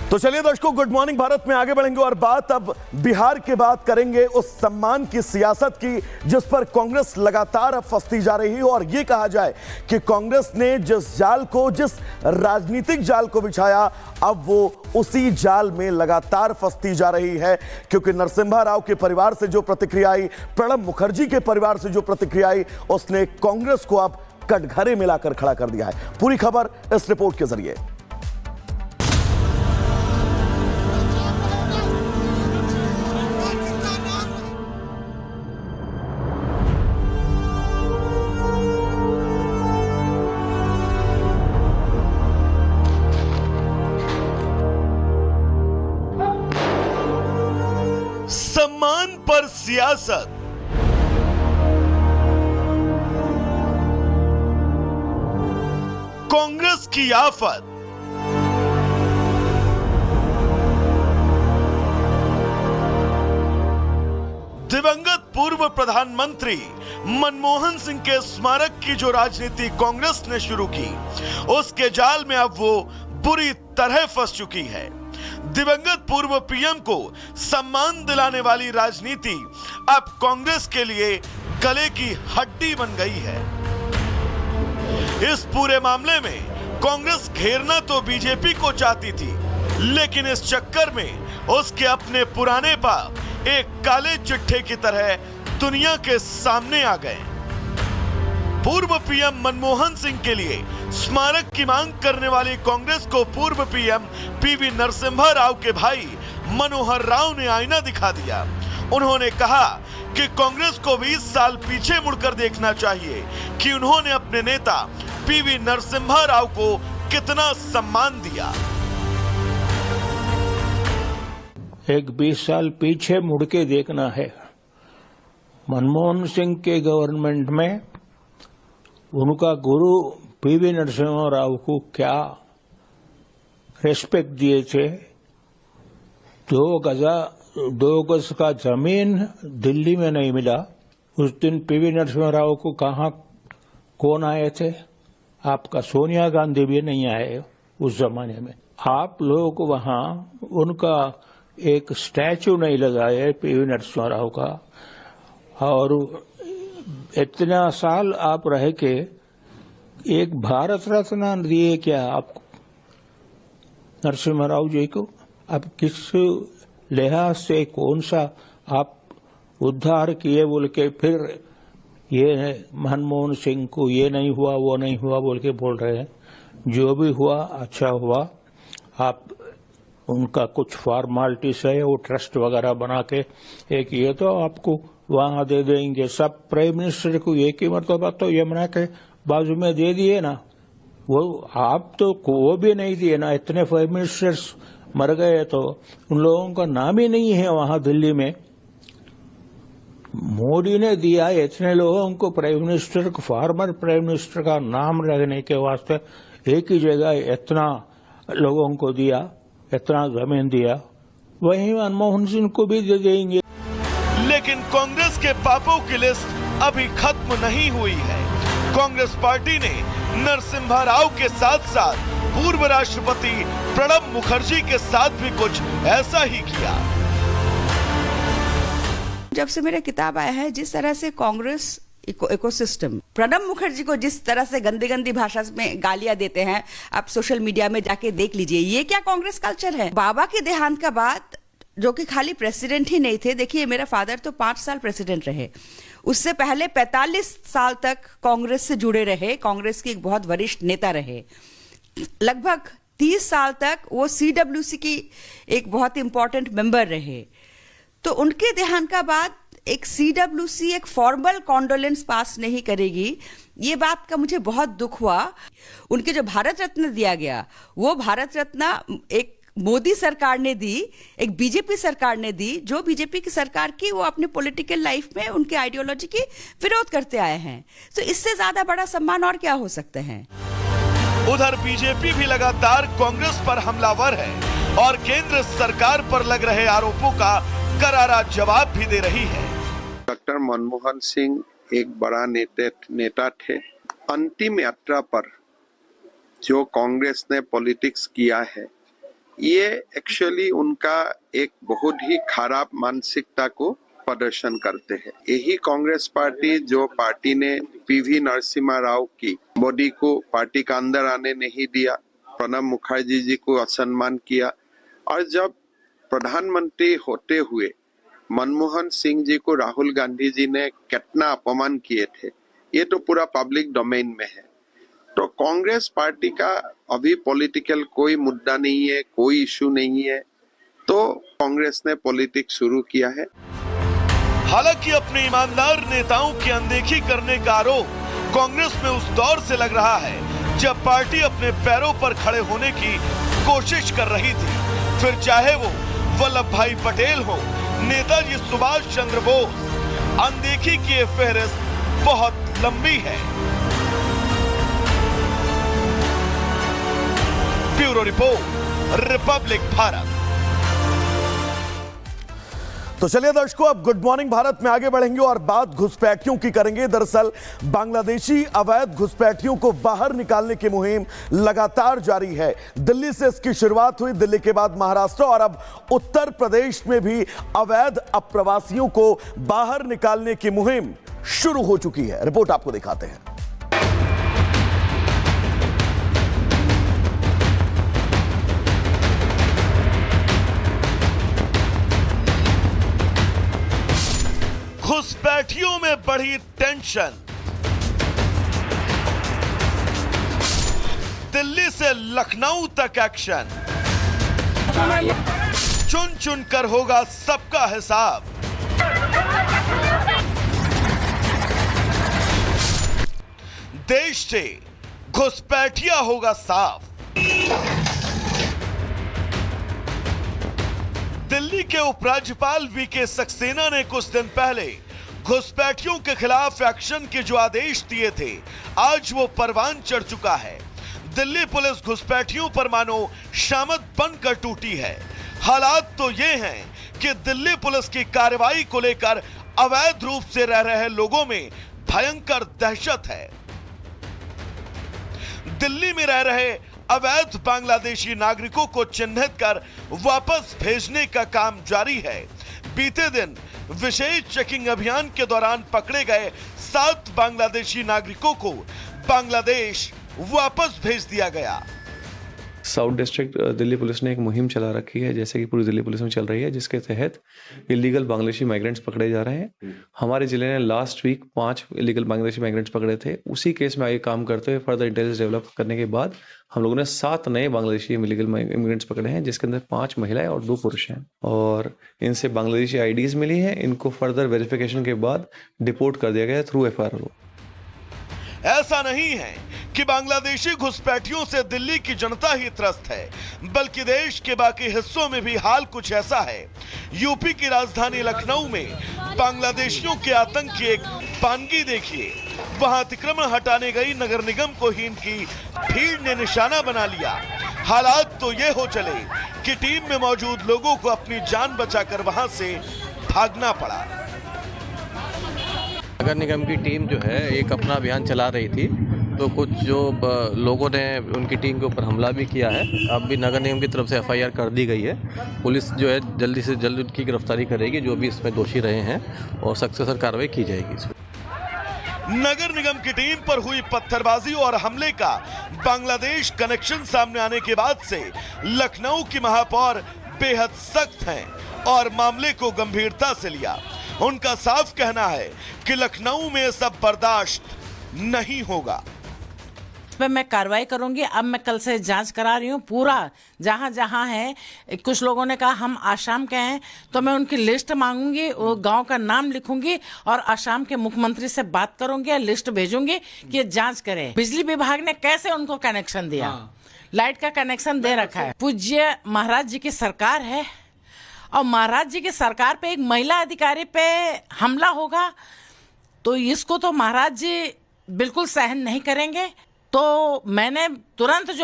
तो चलिए दर्शकों, गुड मॉर्निंग भारत में आगे बढ़ेंगे और बात अब बिहार के बात करेंगे उस सम्मान की सियासत की जिस पर कांग्रेस लगातार अब फंसती जा रही है। और यह कहा जाए कि कांग्रेस ने जिस राजनीतिक जाल को बिछाया, अब वो उसी जाल में लगातार फंसती जा रही है। क्योंकि नरसिम्हा राव के परिवार से जो प्रतिक्रिया आई, प्रणब मुखर्जी के परिवार से जो प्रतिक्रिया आई, उसने कांग्रेस को अब कटघरे में लाकर खड़ा कर दिया है। पूरी खबर इस रिपोर्ट के जरिए। सम्मान पर सियासत, कांग्रेस की आफत। दिवंगत पूर्व प्रधानमंत्री मनमोहन सिंह के स्मारक की जो राजनीति कांग्रेस ने शुरू की, उसके जाल में अब वो बुरी तरह फंस चुकी है। दिवंगत पूर्व पीएम को सम्मान दिलाने वाली राजनीति अब कांग्रेस के लिए गले की हड्डी बन गई है। इस पूरे मामले में कांग्रेस घेरना तो बीजेपी को चाहती थी, लेकिन इस चक्कर में उसके अपने पुराने पाप एक काले चिट्ठे की तरह दुनिया के सामने आ गए। पूर्व पीएम मनमोहन सिंह के लिए स्मारक की मांग करने वाली कांग्रेस को पूर्व पीएम पीवी नरसिम्हा राव के भाई मनोहर राव ने आईना दिखा दिया। उन्होंने कहा कि कांग्रेस को 20 साल पीछे मुड़कर देखना चाहिए कि उन्होंने अपने नेता पीवी नरसिम्हा राव को कितना सम्मान दिया। एक 20 साल पीछे मुड़ के देखना है। मनमोहन सिंह के गवर्नमेंट में उनका गुरु पीवी नरसिम्हा राव को क्या रेस्पेक्ट दिए थे। 2 गज का जमीन दिल्ली में नहीं मिला। उस दिन पीवी नरसिम्हा राव को कहाँ कौन आए थे? आपका सोनिया गांधी भी नहीं आए उस जमाने में। आप लोग वहां उनका एक स्टैचू नहीं लगाए पीवी नरसिम्हा राव का। और इतना साल आप रह के एक भारत रत्न दिए क्या आपको नरसिम्हा राव जी को? अब किस लिहाज से कौन सा आप उद्धार किए बोल के फिर ये मनमोहन सिंह को ये नहीं हुआ वो नहीं हुआ बोल के बोल रहे हैं। जो भी हुआ अच्छा हुआ। आप उनका कुछ फॉर्मालिटीज है, वो ट्रस्ट वगैरह बना के एक ये तो आपको वहां दे देंगे। सब प्राइम मिनिस्टर को एक ही मरतबा तो यमुना के बाजू में दे दिए ना। वो आप तो वो भी नहीं दिए ना। इतने प्राइम मिनिस्टर्स मर गए तो उन लोगों का नाम ही नहीं है वहां दिल्ली में। मोदी ने दिया इतने लोगों को प्राइम मिनिस्टर को, फॉर्मर प्राइम मिनिस्टर का नाम रखने के वास्ते एक ही जगह इतना लोगों को दिया, इतना जमीन दिया। वहीं मनमोहन सिंह को भी दे देंगे। लेकिन कांग्रेस के पापों की लिस्ट अभी खत्म नहीं हुई है। कांग्रेस पार्टी ने नरसिम्हा राव के साथ साथ पूर्व राष्ट्रपति प्रणब मुखर्जी के साथ भी कुछ ऐसा ही किया। जब से मेरा किताब आया है, जिस तरह से कांग्रेस इकोसिस्टम प्रणब मुखर्जी को जिस तरह से गंदी गंदी भाषा में गालियां देते हैं, आप सोशल मीडिया में जाके देख लीजिए। ये क्या कांग्रेस कल्चर है? बाबा के देहांत का बाद, जो कि खाली प्रेसिडेंट ही नहीं थे, देखिए मेरा फादर तो 5 साल प्रेसिडेंट रहे। उससे पहले 45 साल तक कांग्रेस से जुड़े रहे, कांग्रेस के एक बहुत वरिष्ठ नेता रहे। लगभग 30 साल तक वो CWC की एक बहुत इंपॉर्टेंट मेंबर रहे। तो उनके देहांत का बाद एक CWC एक फॉर्मल कॉन्डोलेंस पास नहीं करेगी, ये बात का मुझे बहुत दुख हुआ। उनके जो भारत रत्न दिया गया, वो भारत रत्न एक मोदी सरकार ने दी, एक बीजेपी सरकार ने दी। जो बीजेपी की सरकार की, वो अपने पॉलिटिकल लाइफ में उनके आइडियोलॉजी की विरोध करते आए हैं। तो इससे ज्यादा बड़ा सम्मान और क्या हो सकते हैं? उधर बीजेपी भी लगातार कांग्रेस पर हमलावर है और केंद्र सरकार पर लग रहे आरोपों का करारा जवाब भी दे रही है। डॉक्टर मनमोहन सिंह एक बड़ा नेता थे। अंतिम यात्रा पर जो कांग्रेस ने पॉलिटिक्स किया है, ये एक्चुअली उनका एक बहुत ही खराब मानसिकता को प्रदर्शन करते हैं। यही कांग्रेस पार्टी जो पार्टी ने पीवी नरसिम्हा राव की बॉडी को पार्टी का अंदर आने नहीं दिया, प्रणब मुखर्जी जी को असम्मान किया, और जब प्रधानमंत्री होते हुए मनमोहन सिंह जी को राहुल गांधी जी ने कितना अपमान किए थे, ये तो पूरा पब्लिक डोमेन में है। तो कांग्रेस पार्टी का अभी पॉलिटिकल कोई मुद्दा नहीं है, कोई इशू नहीं है, तो कांग्रेस ने पॉलिटिक्स शुरू किया है। हालांकि अपने ईमानदार नेताओं की अनदेखी करने का आरोप कांग्रेस में उस दौर से लग रहा है जब पार्टी अपने पैरों पर खड़े होने की कोशिश कर रही थी, फिर चाहे वो वल्लभ भाई पटेल हो, नेताजी सुभाष चंद्र बोस। अनदेखी की ये फहरिस्त बहुत लंबी है। Bureau report, Republic Bharat. तो चलिए दर्शकों, अब गुड मॉर्निंग भारत में आगे बढ़ेंगे और बात घुसपैठियों की करेंगे। दरअसल बांग्लादेशी अवैध घुसपैठियों को बाहर निकालने की मुहिम लगातार जारी है। दिल्ली से इसकी शुरुआत हुई, दिल्ली के बाद महाराष्ट्र और अब उत्तर प्रदेश में भी अवैध अप्रवासियों को बाहर निकालने की मुहिम शुरू हो चुकी है। रिपोर्ट आपको दिखाते हैं। घुसपैठियों में बढ़ी टेंशन। दिल्ली से लखनऊ तक एक्शन। चुन चुन कर होगा सबका हिसाब। देश से घुसपैठिया होगा साफ। दिल्ली के उपराज्यपाल वीके सक्सेना ने कुछ दिन पहले घुसपैठियों के खिलाफ एक्शन के जो आदेश दिए थे, आज वो परवान चढ़ चुका है। दिल्ली पुलिस घुसपैठियों पर मानो शामत बनकर टूटी है। हालात तो ये हैं कि दिल्ली पुलिस की कार्रवाई को लेकर अवैध रूप से रह रहे लोगों में भयंकर दहशत है। दिल्ली में रह रहे अवैध बांग्लादेशी नागरिकों को चिन्हित कर वापस भेजने का काम जारी है। बीते दिन विशेष चेकिंग अभियान के दौरान पकड़े गए 7 बांग्लादेशी नागरिकों को बांग्लादेश वापस भेज दिया गया। साउथ डिस्ट्रिक्ट दिल्ली पुलिस ने एक मुहिम चला रखी है, जैसे कि पूरी दिल्ली पुलिस में चल रही है, जिसके तहत इलीगल बांग्लादेशी माइग्रेंट्स पकड़े जा रहे हैं। हमारे जिले ने last week 5 illegal Bangladeshi migrants पकड़े थे। उसी केस में आगे काम करते हुए फर्दर इंटेलिजेंस डेवलप करने के बाद हम लोगों ने 7 नए बांग्लादेशी इलीगल इमिग्रेंट्स पकड़े हैं, जिसके अंदर 5 महिलाएं और 2 पुरुष हैं, और इनसे बांग्लादेशी आईडीज मिली हैं। इनको फर्दर वेरिफिकेशन के बाद डिपोर्ट कर दिया गया थ्रू FIR। ऐसा नहीं है कि बांग्लादेशी घुसपैठियों से दिल्ली की जनता ही त्रस्त है, बल्कि देश के बाकी हिस्सों में भी हाल कुछ ऐसा है। यूपी की राजधानी लखनऊ में बांग्लादेशियों के आतंक की एक पानगी देखिए। वहां अतिक्रमण हटाने गई नगर निगम को ही इनकी भीड़ ने निशाना बना लिया। हालात तो ये हो चले कि टीम में मौजूद लोगों को अपनी जान बचाकर वहां से भागना पड़ा। नगर निगम की टीम जो है एक अपना अभियान चला रही थी, तो कुछ जो लोगों ने उनकी टीम के ऊपर हमला भी किया है। अब भी नगर निगम की तरफ से FIR कर दी गई है। पुलिस जो है जल्दी से जल्द उनकी गिरफ्तारी करेगी जो भी इसमें दोषी रहे हैं, और सख्त से सख्त कार्रवाई की जाएगी इसमें। नगर निगम की टीम पर हुई पत्थरबाजी और हमले का बांग्लादेश कनेक्शन सामने आने के बाद से लखनऊ की महापौर बेहद सख्त हैं और मामले को गंभीरता से लिया। उनका साफ कहना है कि लखनऊ में सब बर्दाश्त नहीं होगा। पे मैं कार्रवाई करूंगी। अब मैं कल से जांच करा रही हूँ पूरा जहाँ जहाँ है। कुछ लोगों ने कहा हम आसाम के हैं, तो मैं उनकी लिस्ट मांगूंगी, वो गांव का नाम लिखूंगी और आसाम के मुख्यमंत्री से बात करूंगी, लिस्ट भेजूंगी कि जांच करें बिजली विभाग ने कैसे उनको कनेक्शन दिया। लाइट का कनेक्शन दे रखा है। पूज्य महाराज जी की सरकार है और महाराज जी की सरकार पे एक महिला अधिकारी पे हमला होगा तो इसको तो महाराज जी बिल्कुल सहन नहीं करेंगे। तो मैंने तुरंत जो